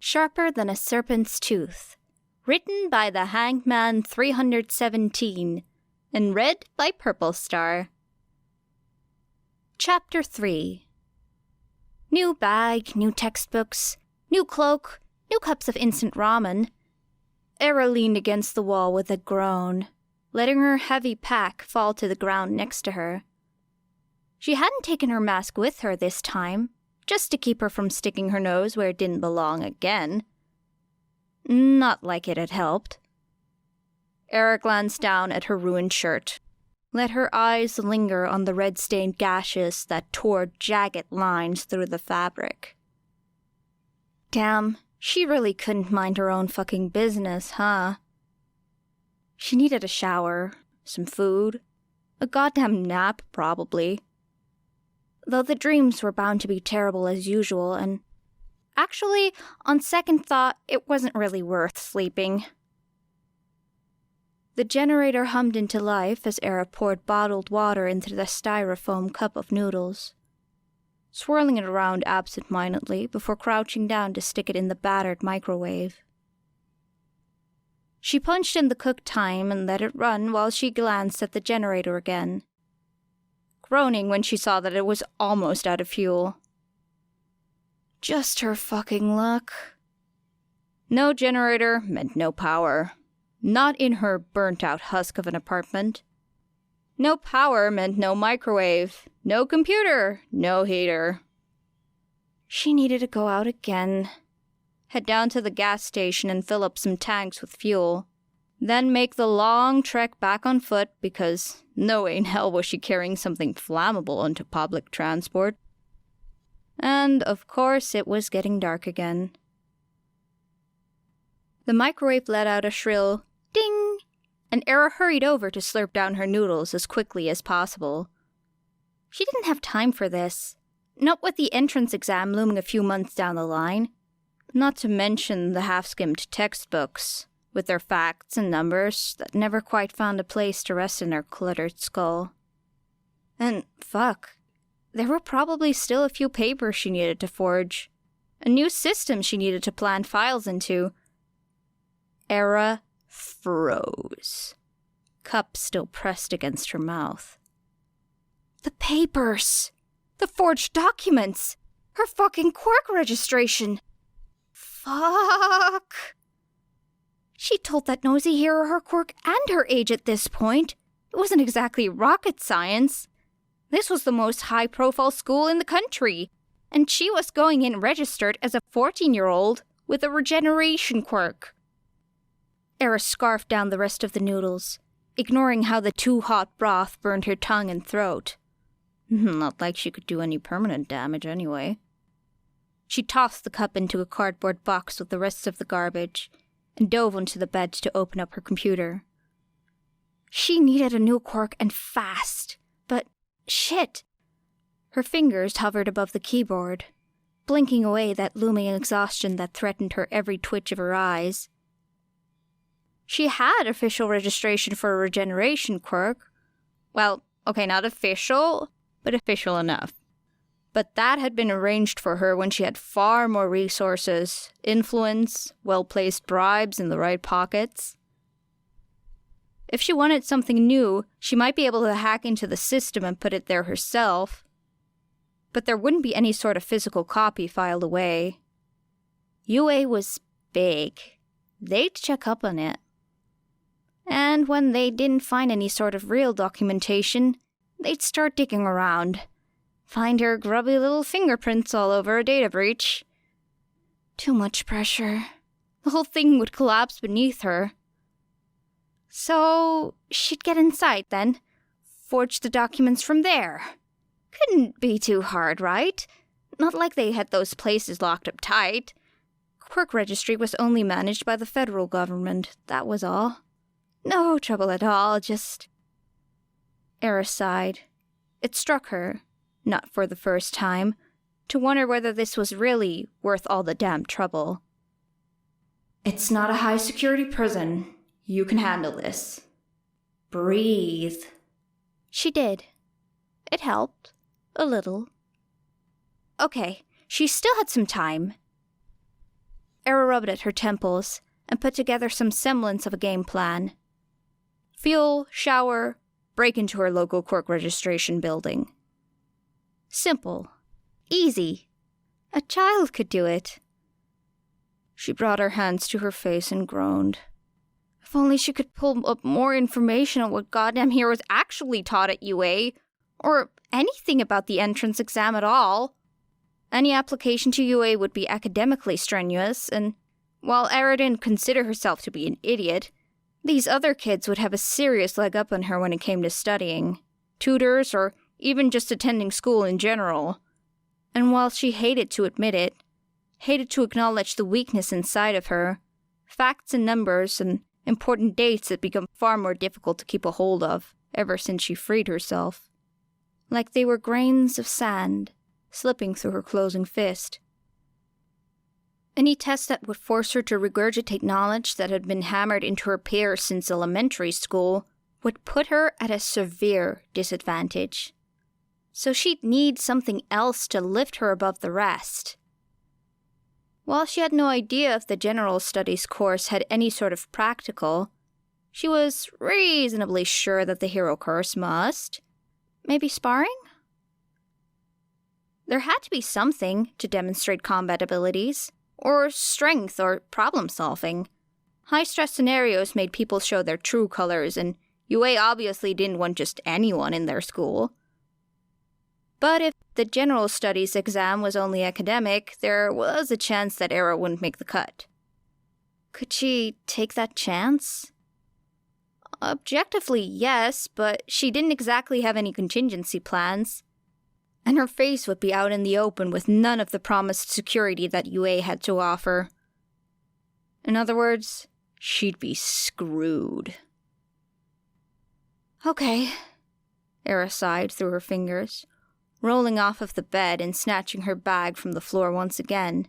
Sharper Than a Serpent's Tooth, written by the Hanged Man 317, and read by Purple Star. Chapter 3. New bag, new textbooks, new cloak, new cups of instant ramen. Era leaned against the wall with a groan, letting her heavy pack fall to the ground next to her. She hadn't taken her mask with her this time, just to keep her from sticking her nose where it didn't belong again. Not like it had helped. Era glanced down at her ruined shirt, let her eyes linger on the red-stained gashes that tore jagged lines through the fabric. Damn, she really couldn't mind her own fucking business, huh? She needed a shower, some food, a goddamn nap, probably. Though the dreams were bound to be terrible as usual, and actually, on second thought, it wasn't really worth sleeping. The generator hummed into life as Era poured bottled water into the styrofoam cup of noodles, swirling it around absent-mindedly before crouching down to stick it in the battered microwave. She punched in the cook time and let it run while she glanced at the generator again, groaning when she saw that it was almost out of fuel. Just her fucking luck. No generator meant no power. Not in her burnt-out husk of an apartment. No power meant no microwave, no computer, no heater. She needed to go out again, head down to the gas station and fill up some tanks with fuel, then make the long trek back on foot because no way in hell was she carrying something flammable onto public transport. And, of course, it was getting dark again. The microwave let out a shrill ding, and Era hurried over to slurp down her noodles as quickly as possible. She didn't have time for this, not with the entrance exam looming a few months down the line, not to mention the half-skimmed textbooks with their facts and numbers that never quite found a place to rest in her cluttered skull. And fuck, there were probably still a few papers she needed to forge, a new system she needed to plant files into. Era froze, cup still pressed against her mouth. The papers! The forged documents! Her fucking Quirk registration! Fuck! She told that nosy hero her quirk and her age at this point. It wasn't exactly rocket science. This was the most high-profile school in the country, and she was going in registered as a 14-year-old with a Regeneration quirk. Era scarfed down the rest of the noodles, ignoring how the too-hot broth burned her tongue and throat. Not like she could do any permanent damage anyway. She tossed the cup into a cardboard box with the rest of the garbage, and dove onto the bed to open up her computer. She needed a new quirk and fast, but shit. Her fingers hovered above the keyboard, blinking away that looming exhaustion that threatened her every twitch of her eyes. She had official registration for a Regeneration quirk. Well, okay, not official, but official enough. But that had been arranged for her when she had far more resources, influence, well-placed bribes in the right pockets. If she wanted something new, she might be able to hack into the system and put it there herself. But there wouldn't be any sort of physical copy filed away. UA was big. They'd check up on it. And when they didn't find any sort of real documentation, they'd start digging around. Find her grubby little fingerprints all over a data breach. Too much pressure. The whole thing would collapse beneath her. So she'd get inside then. Forge the documents from there. Couldn't be too hard, right? Not like they had those places locked up tight. Quirk registry was only managed by the federal government, that was all. No trouble at all, just... Era sighed. It struck her, not for the first time, to wonder whether this was really worth all the damn trouble. It's not a high-security prison. You can handle this. Breathe. She did. It helped. A little. Okay, she still had some time. Era rubbed at her temples and put together some semblance of a game plan. Fuel, shower, break into her local Quirk registration building. Simple. Easy. A child could do it. She brought her hands to her face and groaned. If only she could pull up more information on what goddamn heroes actually taught at UA, or anything about the entrance exam at all. Any application to UA would be academically strenuous, and while Era didn't consider herself to be an idiot, these other kids would have a serious leg up on her when it came to studying, tutors, or even just attending school in general. And while she hated to admit it, hated to acknowledge the weakness inside of her, facts and numbers and important dates had become far more difficult to keep a hold of ever since she freed herself. Like they were grains of sand slipping through her closing fist. Any test that would force her to regurgitate knowledge that had been hammered into her peers since elementary school would put her at a severe disadvantage. So she'd need something else to lift her above the rest. While she had no idea if the general studies course had any sort of practical, she was reasonably sure that the hero course must. Maybe sparring? There had to be something to demonstrate combat abilities, or strength, or problem-solving. High-stress scenarios made people show their true colors, and UA obviously didn't want just anyone in their school. But if the general studies exam was only academic, there was a chance that Era wouldn't make the cut. Could she take that chance? Objectively, yes, but she didn't exactly have any contingency plans. And her face would be out in the open with none of the promised security that UA had to offer. In other words, she'd be screwed. Okay, Era sighed through her fingers, rolling off of the bed and snatching her bag from the floor once again.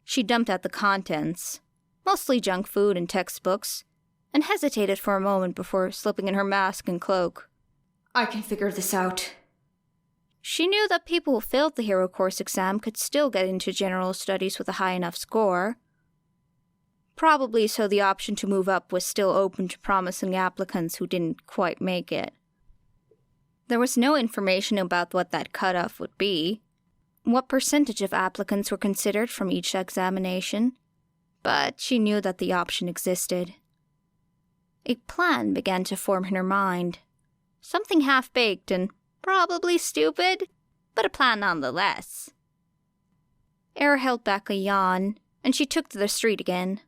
She dumped out the contents, mostly junk food and textbooks, and hesitated for a moment before slipping in her mask and cloak. I can figure this out. She knew that people who failed the hero course exam could still get into general studies with a high enough score. Probably so the option to move up was still open to promising applicants who didn't quite make it. There was no information about what that cutoff would be, what percentage of applicants were considered from each examination, but she knew that the option existed. A plan began to form in her mind, something half-baked and probably stupid, but a plan nonetheless. Era held back a yawn, and she took to the street again,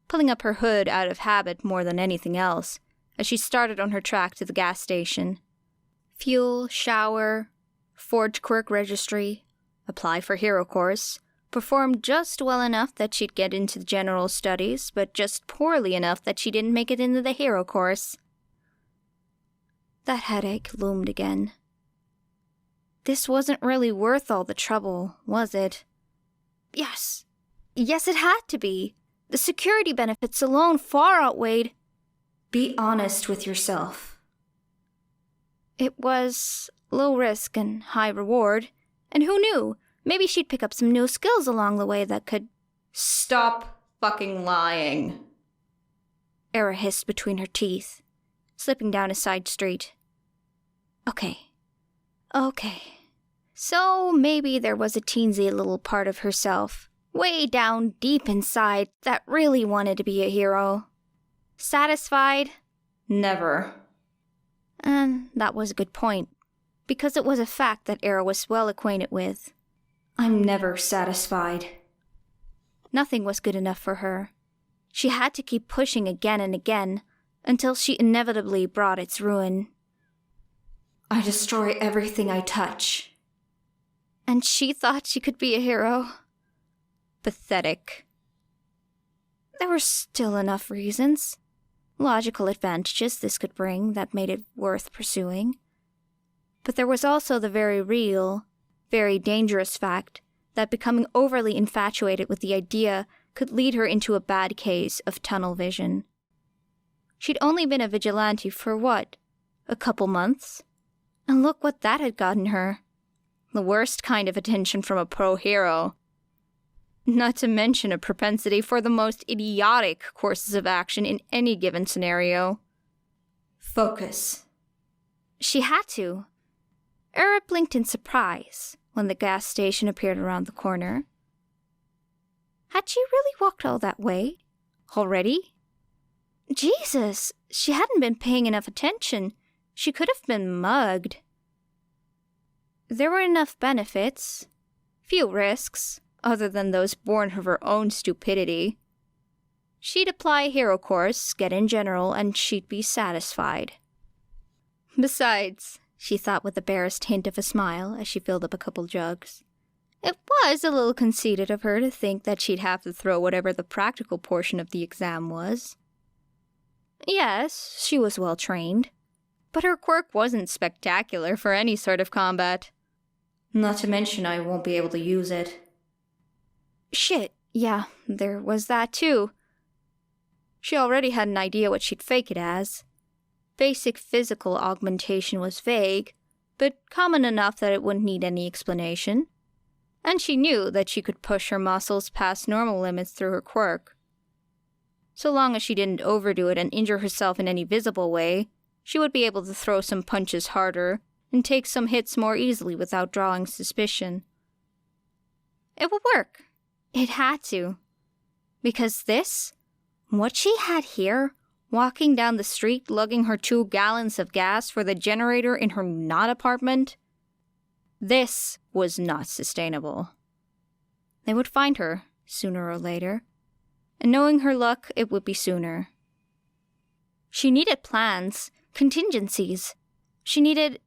pulling up her hood out of habit more than anything else, as she started on her track to the gas station. Fuel, shower, forge Quirk registry, apply for hero course, perform just well enough that she'd get into the general studies, but just poorly enough that she didn't make it into the hero course. That headache loomed again. This wasn't really worth all the trouble, was it? Yes, it had to be. The security benefits alone far outweighed. Be honest with yourself. It was low risk and high reward, and who knew, maybe she'd pick up some new skills along the way that could... Stop fucking lying. Era hissed between her teeth, slipping down a side street. Okay. So maybe there was a teensy little part of herself, way down deep inside, that really wanted to be a hero. Satisfied? Never. And that was a good point, because it was a fact that Era was well acquainted with. I'm never satisfied. Nothing was good enough for her. She had to keep pushing again and again, until she inevitably brought its ruin. I destroy everything I touch. And she thought she could be a hero. Pathetic. There were still enough reasons, logical advantages this could bring that made it worth pursuing. But there was also the very real, very dangerous fact that becoming overly infatuated with the idea could lead her into a bad case of tunnel vision. She'd only been a vigilante for what? A couple months? And look what that had gotten her. The worst kind of attention from a pro hero. not to mention a propensity for the most idiotic courses of action in any given scenario. Focus. She had to. Era blinked in surprise when the gas station appeared around the corner. Had she really walked all that way? Already? Jesus, she hadn't been paying enough attention. She could have been mugged. There were enough benefits, few risks, other than those born of her own stupidity. She'd apply a hero course, get in general, and she'd be satisfied. Besides, she thought with the barest hint of a smile as she filled up a couple jugs, it was a little conceited of her to think that she'd have to throw whatever the practical portion of the exam was. Yes, she was well trained, but her quirk wasn't spectacular for any sort of combat. Not to mention I won't be able to use it. Shit, yeah, there was that too. She already had an idea what she'd fake it as. Basic physical augmentation was vague, but common enough that it wouldn't need any explanation. And she knew that she could push her muscles past normal limits through her quirk. So long as she didn't overdo it and injure herself in any visible way, she would be able to throw some punches harder and take some hits more easily without drawing suspicion. It would work. It had to. Because this, what she had here, walking down the street lugging her 2 gallons of gas for the generator in her not apartment, this was not sustainable. They would find her, sooner or later, and knowing her luck, it would be sooner. She needed plans, contingencies. She needed,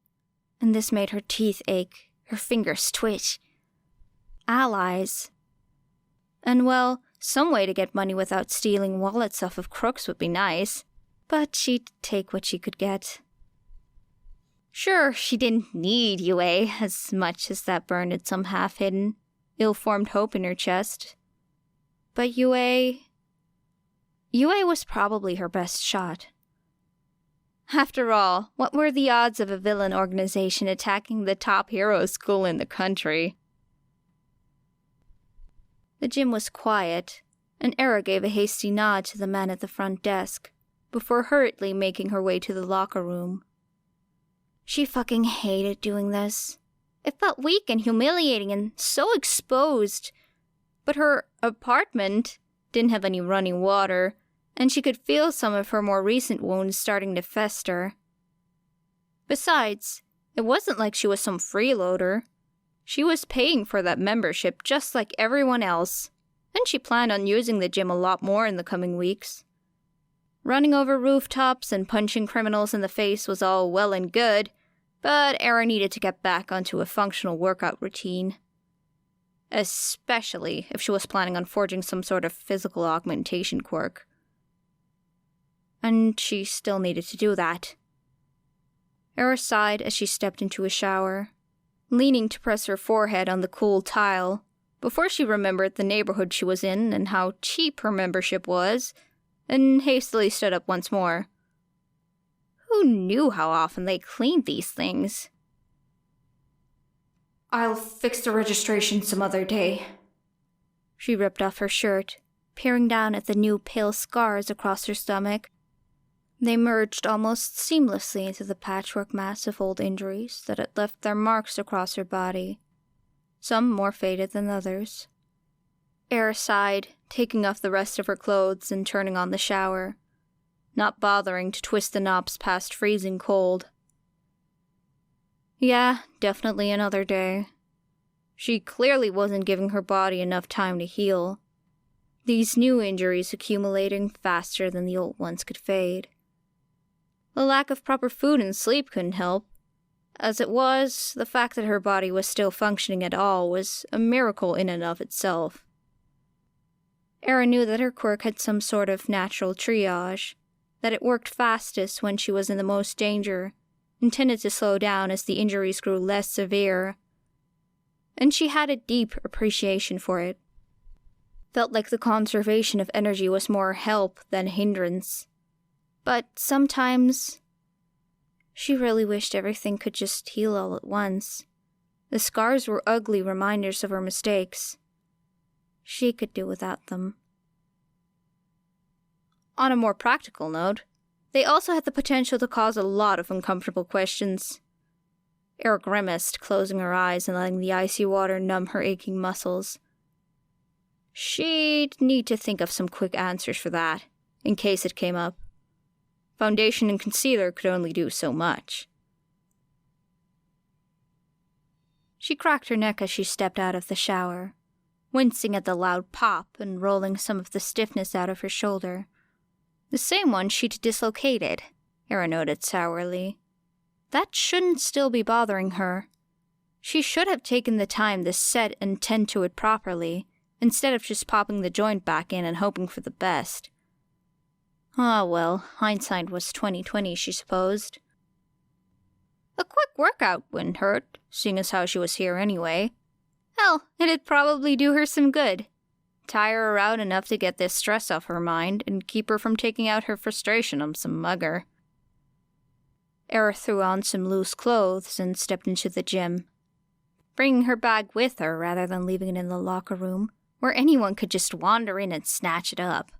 and this made her teeth ache, her fingers twitch, allies. And well, some way to get money without stealing wallets off of crooks would be nice, but she'd take what she could get. Sure, she didn't need UA as much as that burned at some half-hidden, ill-formed hope in her chest. But UA was probably her best shot. After all, what were the odds of a villain organization attacking the top hero school in the country? The gym was quiet, and Era gave a hasty nod to the man at the front desk, before hurriedly making her way to the locker room. She fucking hated doing this. It felt weak and humiliating and so exposed. But her apartment didn't have any running water, and she could feel some of her more recent wounds starting to fester. Besides, it wasn't like she was some freeloader. She was paying for that membership just like everyone else, and she planned on using the gym a lot more in the coming weeks. Running over rooftops and punching criminals in the face was all well and good, but Era needed to get back onto a functional workout routine. Especially if she was planning on forging some sort of physical augmentation quirk. And she still needed to do that. Era sighed as she stepped into a shower, leaning to press her forehead on the cool tile, before she remembered the neighborhood she was in and how cheap her membership was, and hastily stood up once more. Who knew how often they cleaned these things? I'll fix the registration some other day. She ripped off her shirt, peering down at the new pale scars across her stomach. They merged almost seamlessly into the patchwork mass of old injuries that had left their marks across her body, some more faded than others. Era sighed, taking off the rest of her clothes and turning on the shower, not bothering to twist the knobs past freezing cold. Yeah, definitely another day. She clearly wasn't giving her body enough time to heal, these new injuries accumulating faster than the old ones could fade. The lack of proper food and sleep couldn't help. As it was, the fact that her body was still functioning at all was a miracle in and of itself. Era knew that her quirk had some sort of natural triage, that it worked fastest when she was in the most danger, and tended to slow down as the injuries grew less severe. And she had a deep appreciation for it. Felt like the conservation of energy was more help than hindrance. But sometimes, she really wished everything could just heal all at once. The scars were ugly reminders of her mistakes. She could do without them. On a more practical note, they also had the potential to cause a lot of uncomfortable questions. Era grimaced, closing her eyes and letting the icy water numb her aching muscles. She'd need to think of some quick answers for that, in case it came up. Foundation and concealer could only do so much. She cracked her neck as she stepped out of the shower, wincing at the loud pop and rolling some of the stiffness out of her shoulder. The same one she'd dislocated, Era noted sourly. That shouldn't still be bothering her. She should have taken the time to set and tend to it properly, instead of just popping the joint back in and hoping for the best. Ah, well, hindsight was 20/20, she supposed. A quick workout wouldn't hurt, seeing as how she was here anyway. Hell, it'd probably do her some good. Tire her out enough to get this stress off her mind and keep her from taking out her frustration on some mugger. Era threw on some loose clothes and stepped into the gym, bringing her bag with her rather than leaving it in the locker room, where anyone could just wander in and snatch it up.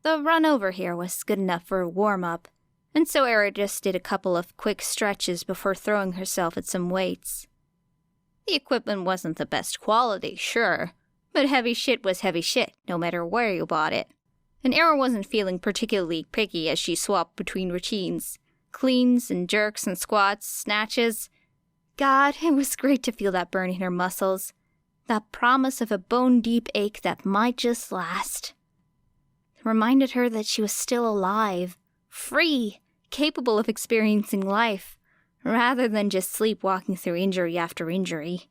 The run over here was good enough for a warm-up, and so Era just did a couple of quick stretches before throwing herself at some weights. The equipment wasn't the best quality, sure, but heavy shit was heavy shit, no matter where you bought it. And Era wasn't feeling particularly picky as she swapped between routines. Cleans and jerks and squats, snatches. God, it was great to feel that burn in her muscles. That promise of a bone-deep ache that might just last. It reminded her that she was still alive, free, capable of experiencing life, rather than just sleepwalking through injury after injury.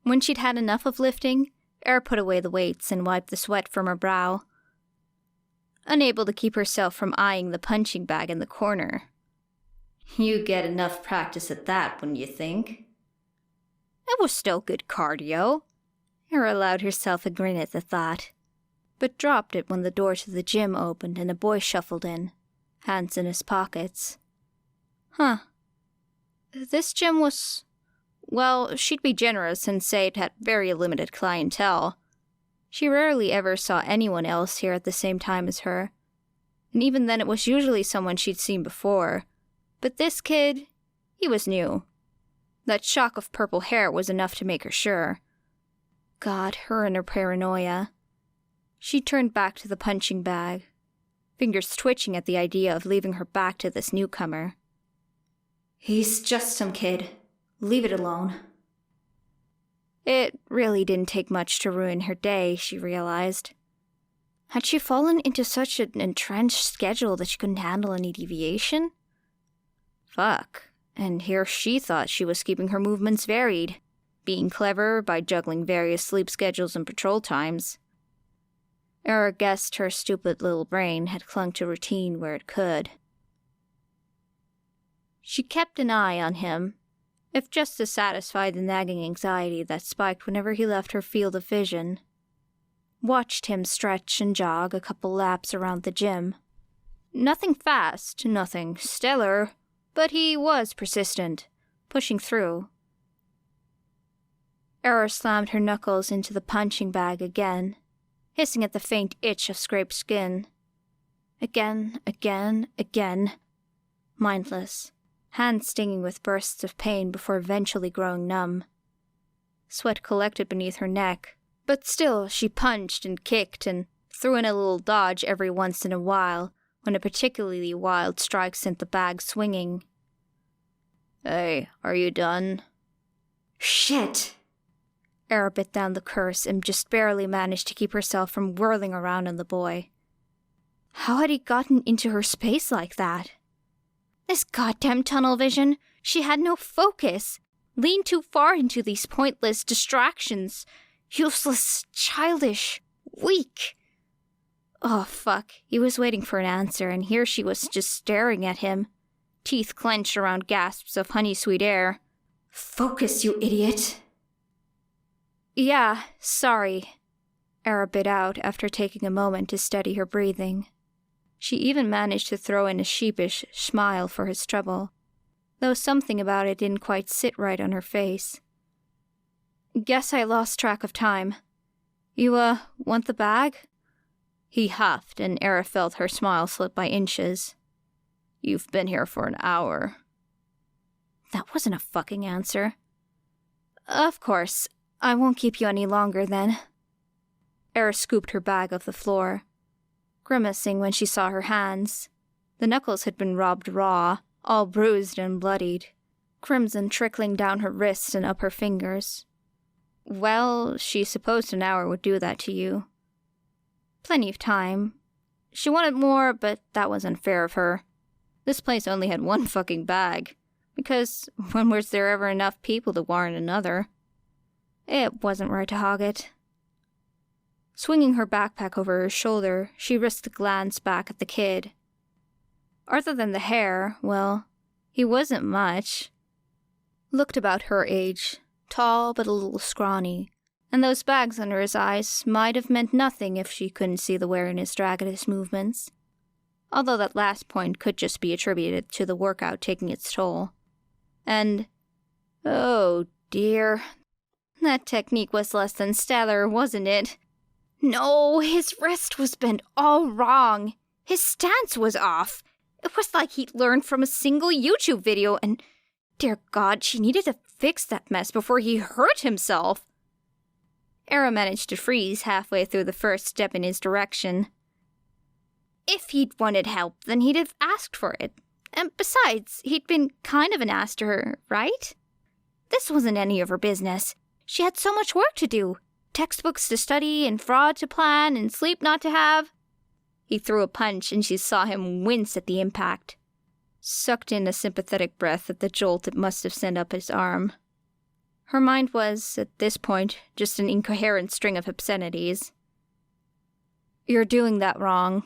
When she'd had enough of lifting, Era put away the weights and wiped the sweat from her brow, unable to keep herself from eyeing the punching bag in the corner. You get enough practice at that, wouldn't you think? It was still good cardio. Era allowed herself a grin at the thought, but dropped it when the door to the gym opened and a boy shuffled in, hands in his pockets. Huh. This gym was... Well, she'd be generous and say it had very limited clientele. She rarely ever saw anyone else here at the same time as her, and even then it was usually someone she'd seen before. But this kid, he was new. That shock of purple hair was enough to make her sure. God, her and her paranoia. She turned back to the punching bag, fingers twitching at the idea of leaving her back to this newcomer. He's just some kid. Leave it alone. It really didn't take much to ruin her day, she realized. Had she fallen into such an entrenched schedule that she couldn't handle any deviation? Fuck. And here she thought she was keeping her movements varied, being clever by juggling various sleep schedules and patrol times. Era guessed her stupid little brain had clung to routine where it could. She kept an eye on him, if just to satisfy the nagging anxiety that spiked whenever he left her field of vision. Watched him stretch and jog a couple laps around the gym. Nothing fast, nothing stellar, but he was persistent, pushing through. Era slammed her knuckles into the punching bag again, hissing at the faint itch of scraped skin. Again. Mindless. Hands stinging with bursts of pain before eventually growing numb. Sweat collected beneath her neck, but still she punched and kicked and threw in a little dodge every once in a while when a particularly wild strike sent the bag swinging. Hey, are you done? Shit! Era bit down the curse and just barely managed to keep herself from whirling around on the boy. How had he gotten into her space like that? This goddamn tunnel vision. She had no focus. Leaned too far into these pointless distractions. Useless, childish, weak. Oh, fuck. He was waiting for an answer, and here she was just staring at him, teeth clenched around gasps of honey-sweet air. Focus, you idiot. Yeah, sorry. Era bit out after taking a moment to steady her breathing. She even managed to throw in a sheepish smile for his trouble, though something about it didn't quite sit right on her face. Guess I lost track of time. You, want the bag? He huffed, and Era felt her smile slip by inches. You've been here for an hour. That wasn't a fucking answer. Of course. I won't keep you any longer, then. Era scooped her bag off the floor, grimacing when she saw her hands. The knuckles had been rubbed raw, all bruised and bloodied, crimson trickling down her wrists and up her fingers. Well, she supposed an hour would do that to you. Plenty of time. She wanted more, but that was unfair of her. This place only had one fucking bag, because when was there ever enough people to warrant another? It wasn't right to hog it. Swinging her backpack over her shoulder, she risked a glance back at the kid. Other than the hair, well, he wasn't much. Looked about her age, tall but a little scrawny, and those bags under his eyes might have meant nothing if she couldn't see the wariness drag at his movements. Although that last point could just be attributed to the workout taking its toll. And, oh dear, that technique was less than stellar, wasn't it? No, his wrist was bent all wrong. His stance was off. It was like he'd learned from a single YouTube video, and dear God, she needed to fix that mess before he hurt himself. Era managed to freeze halfway through the first step in his direction. If he'd wanted help, then he'd have asked for it. And besides, he'd been kind of an ass to her, right? This wasn't any of her business. She had so much work to do. Textbooks to study, and fraud to plan, and sleep not to have. He threw a punch, and she saw him wince at the impact. Sucked in a sympathetic breath at the jolt it must have sent up his arm. Her mind was, at this point, just an incoherent string of obscenities. You're doing that wrong.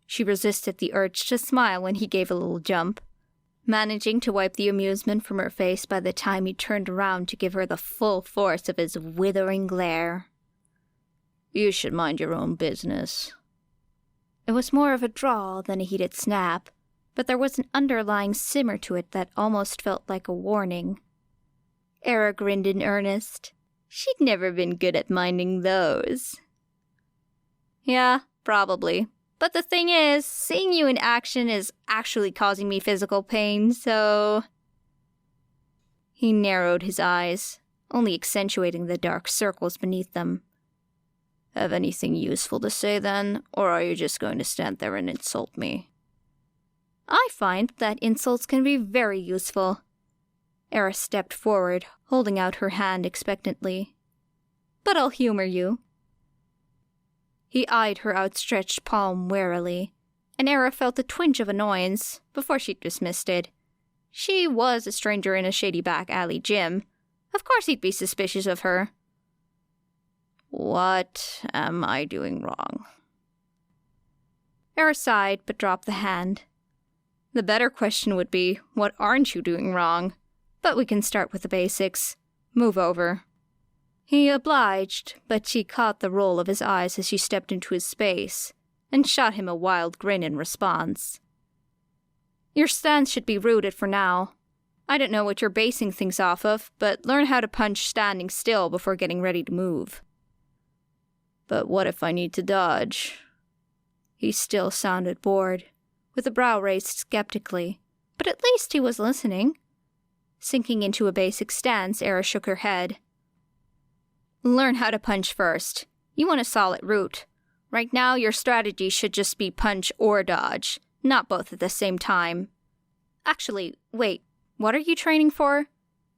She resisted the urge to smile when he gave a little jump, managing to wipe the amusement from her face by the time he turned around to give her the full force of his withering glare. You should mind your own business. It was more of a drawl than a heated snap, but there was an underlying simmer to it that almost felt like a warning. Era grinned in earnest. She'd never been good at minding those. Yeah, probably. But the thing is, seeing you in action is actually causing me physical pain, so... He narrowed his eyes, only accentuating the dark circles beneath them. Have anything useful to say then, or are you just going to stand there and insult me? I find that insults can be very useful. Era stepped forward, holding out her hand expectantly. But I'll humor you. He eyed her outstretched palm warily, and Era felt a twinge of annoyance before she dismissed it. She was a stranger in a shady back alley gym. Of course he'd be suspicious of her. What am I doing wrong? Era sighed, but dropped the hand. The better question would be, what aren't you doing wrong? But we can start with the basics. Move over. He obliged, but she caught the roll of his eyes as she stepped into his space, and shot him a wild grin in response. Your stance should be rooted for now. I don't know what you're basing things off of, but learn how to punch standing still before getting ready to move. But what if I need to dodge? He still sounded bored, with a brow raised skeptically, but at least he was listening. Sinking into a basic stance, Era shook her head. Learn how to punch first. You want a solid root. Right now, your strategy should just be punch or dodge, not both at the same time. Actually, wait, what are you training for?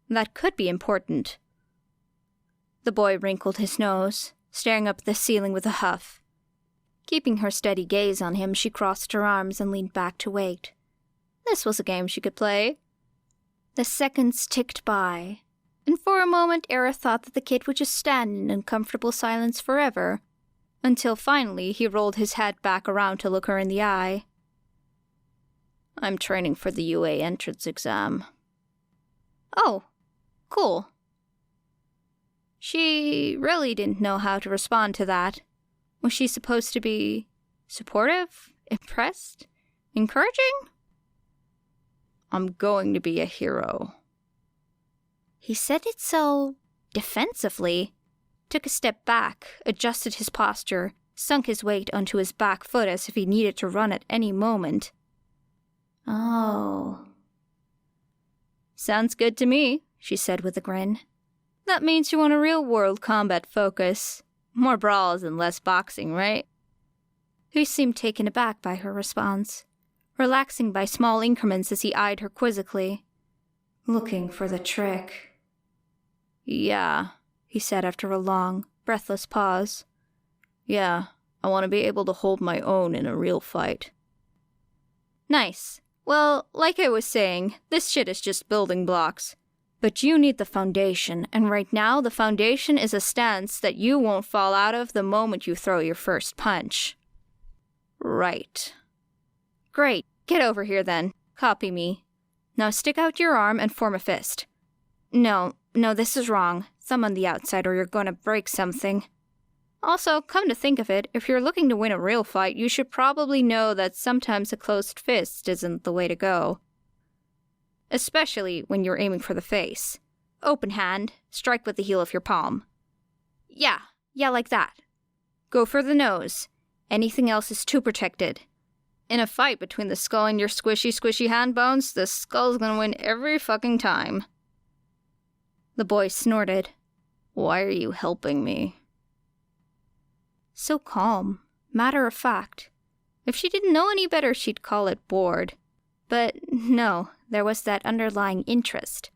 That could be important. The boy wrinkled his nose, staring up at the ceiling with a huff. Keeping her steady gaze on him, she crossed her arms and leaned back to wait. This was a game she could play. The seconds ticked by, and for a moment Era thought that the kid would just stand in uncomfortable silence forever, until finally he rolled his head back around to look her in the eye. I'm training for the UA entrance exam. Oh, cool. She really didn't know how to respond to that. Was she supposed to be supportive? Impressed? Encouraging? I'm going to be a hero. He said it so defensively. Took a step back, adjusted his posture, sunk his weight onto his back foot as if he needed to run at any moment. Oh. Sounds good to me, she said with a grin. That means you want a real-world combat focus. More brawls and less boxing, right? He seemed taken aback by her response, relaxing by small increments as he eyed her quizzically. Looking for the trick. Yeah, he said after a long, breathless pause. Yeah, I want to be able to hold my own in a real fight. Nice. Well, like I was saying, this shit is just building blocks. But you need the foundation, and right now the foundation is a stance that you won't fall out of the moment you throw your first punch. Right. Great. Get over here then. Copy me. Now stick out your arm and form a fist. No, this is wrong. Thumb on the outside or you're gonna break something. Also, come to think of it, if you're looking to win a real fight, you should probably know that sometimes a closed fist isn't the way to go. Especially when you're aiming for the face. Open hand, strike with the heel of your palm. Yeah, like that. Go for the nose. Anything else is too protected. In a fight between the skull and your squishy hand bones, the skull's gonna win every fucking time. The boy snorted. Why are you helping me? So calm, matter of fact. If she didn't know any better, she'd call it bored. But no, there was that underlying interest.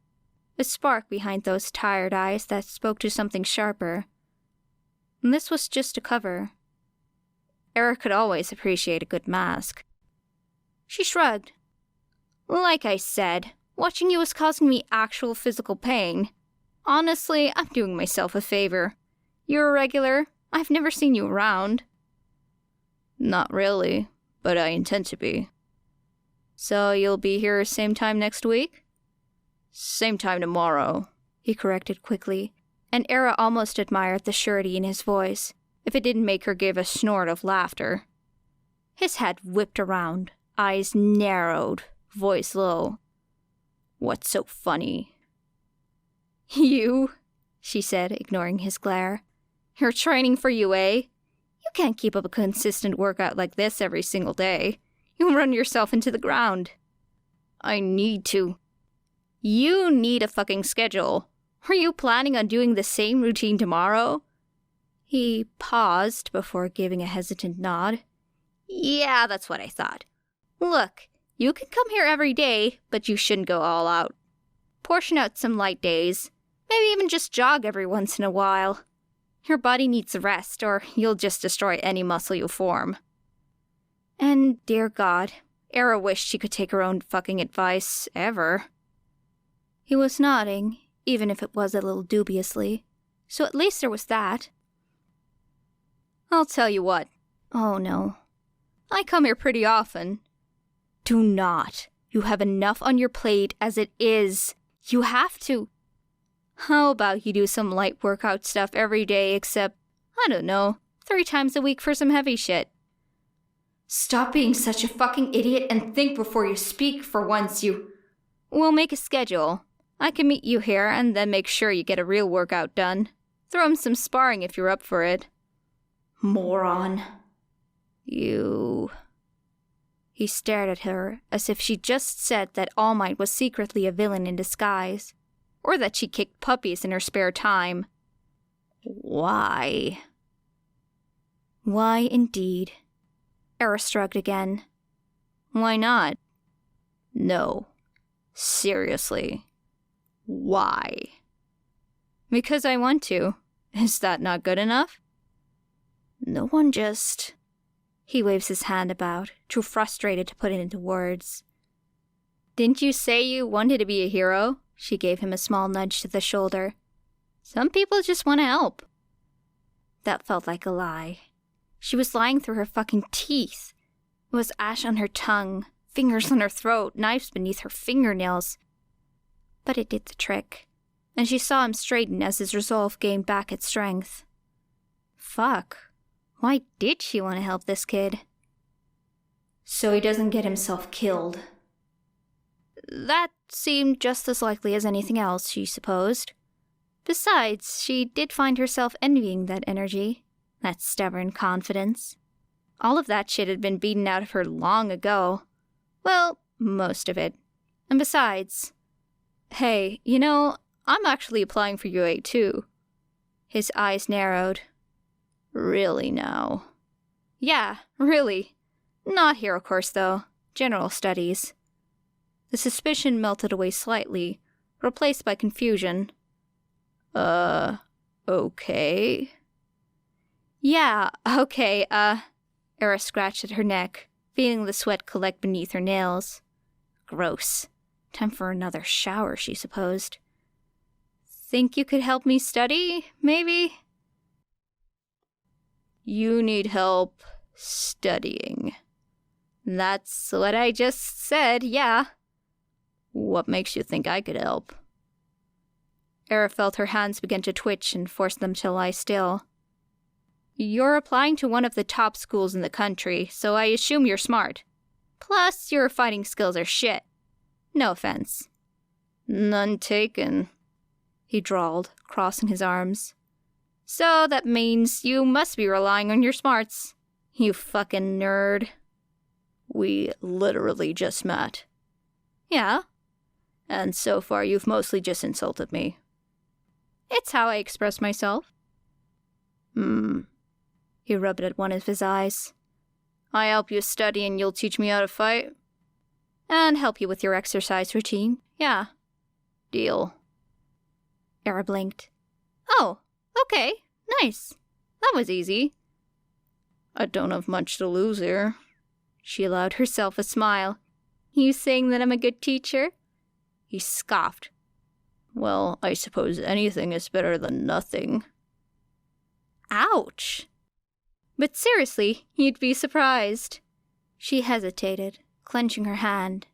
A spark behind those tired eyes that spoke to something sharper. And this was just a cover. Era could always appreciate a good mask. She shrugged. Like I said, watching you is causing me actual physical pain. Honestly, I'm doing myself a favor. You're a regular. I've never seen you around. Not really, but I intend to be. So you'll be here same time next week? Same time tomorrow, he corrected quickly, and Era almost admired the surety in his voice, if it didn't make her give a snort of laughter. His head whipped around, eyes narrowed, voice low. What's so funny? You, she said, ignoring his glare. You're training for UA? You can't keep up a consistent workout like this every single day. You'll run yourself into the ground. I need to. You need a fucking schedule. Are you planning on doing the same routine tomorrow? He paused before giving a hesitant nod. Yeah, that's what I thought. Look, you can come here every day, but you shouldn't go all out. Portion out some light days. Maybe even just jog every once in a while. Your body needs rest, or you'll just destroy any muscle you form. And, dear God, Era wished she could take her own fucking advice, ever. He was nodding, even if it was a little dubiously. So at least there was that. I'll tell you what. Oh no. I come here pretty often. Do not. You have enough on your plate as it is. You have to. How about you do some light workout stuff every day except, I don't know, 3 times a week for some heavy shit? Stop being such a fucking idiot and think before you speak for once, you... We'll make a schedule. I can meet you here and then make sure you get a real workout done. Throw him some sparring if you're up for it. Moron. You... He stared at her as if she just said that All Might was secretly a villain in disguise. Or that she kicked puppies in her spare time. Why? Why indeed? Era shrugged again. Why not? No. Seriously. Why? Because I want to. Is that not good enough? No one just... He waves his hand about, too frustrated to put it into words. Didn't you say you wanted to be a hero? She gave him a small nudge to the shoulder. Some people just want to help. That felt like a lie. She was lying through her fucking teeth. It was ash on her tongue, fingers on her throat, knives beneath her fingernails. But it did the trick, and she saw him straighten as his resolve gained back its strength. Fuck. Why did she want to help this kid? So he doesn't get himself killed. That seemed just as likely as anything else, she supposed. Besides, she did find herself envying that energy, that stubborn confidence. All of that shit had been beaten out of her long ago. Well, most of it. And besides, hey, I'm actually applying for UA too. His eyes narrowed. Really now? Yeah, really. Not hero course though. General studies. The suspicion melted away slightly, replaced by confusion. Okay. Yeah, okay, Era scratched at her neck, feeling the sweat collect beneath her nails. Gross. Time for another shower, she supposed. Think you could help me study, maybe? You need help studying. That's what I just said, yeah. What makes you think I could help? Era felt her hands begin to twitch and forced them to lie still. You're applying to one of the top schools in the country, so I assume you're smart. Plus, your fighting skills are shit. No offense. None taken, he drawled, crossing his arms. So that means you must be relying on your smarts. You fucking nerd. We literally just met. Yeah? And so far you've mostly just insulted me. It's how I express myself. He rubbed at one of his eyes. I help you study and you'll teach me how to fight? And help you with your exercise routine, yeah. Deal. Era blinked. Oh, okay, nice. That was easy. I don't have much to lose here. She allowed herself a smile. You saying that I'm a good teacher? He scoffed. Well, I suppose anything is better than nothing. Ouch. But seriously, you'd be surprised. She hesitated, clenching her hand,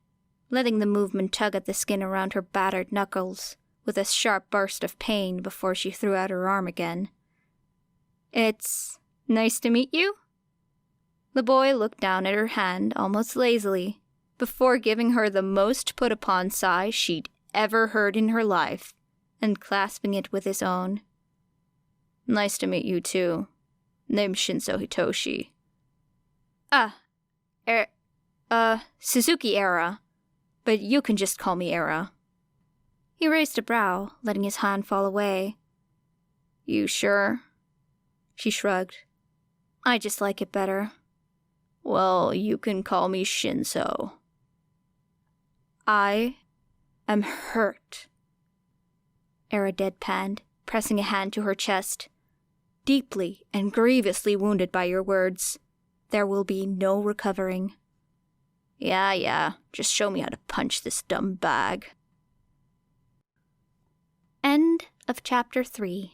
letting the movement tug at the skin around her battered knuckles, with a sharp burst of pain before she threw out her arm again. It's nice to meet you? The boy looked down at her hand almost lazily, before giving her the most put-upon sigh she'd ever heard in her life, and clasping it with his own. Nice to meet you, too. Name's Shinsou Hitoshi. Suzuki Era. But you can just call me Era. He raised a brow, letting his hand fall away. You sure? She shrugged. I just like it better. Well, you can call me Shinsou. I am hurt. Era deadpanned, pressing a hand to her chest. Deeply and grievously wounded by your words. There will be no recovering. Yeah, just show me how to punch this dumb bag. End of chapter 3.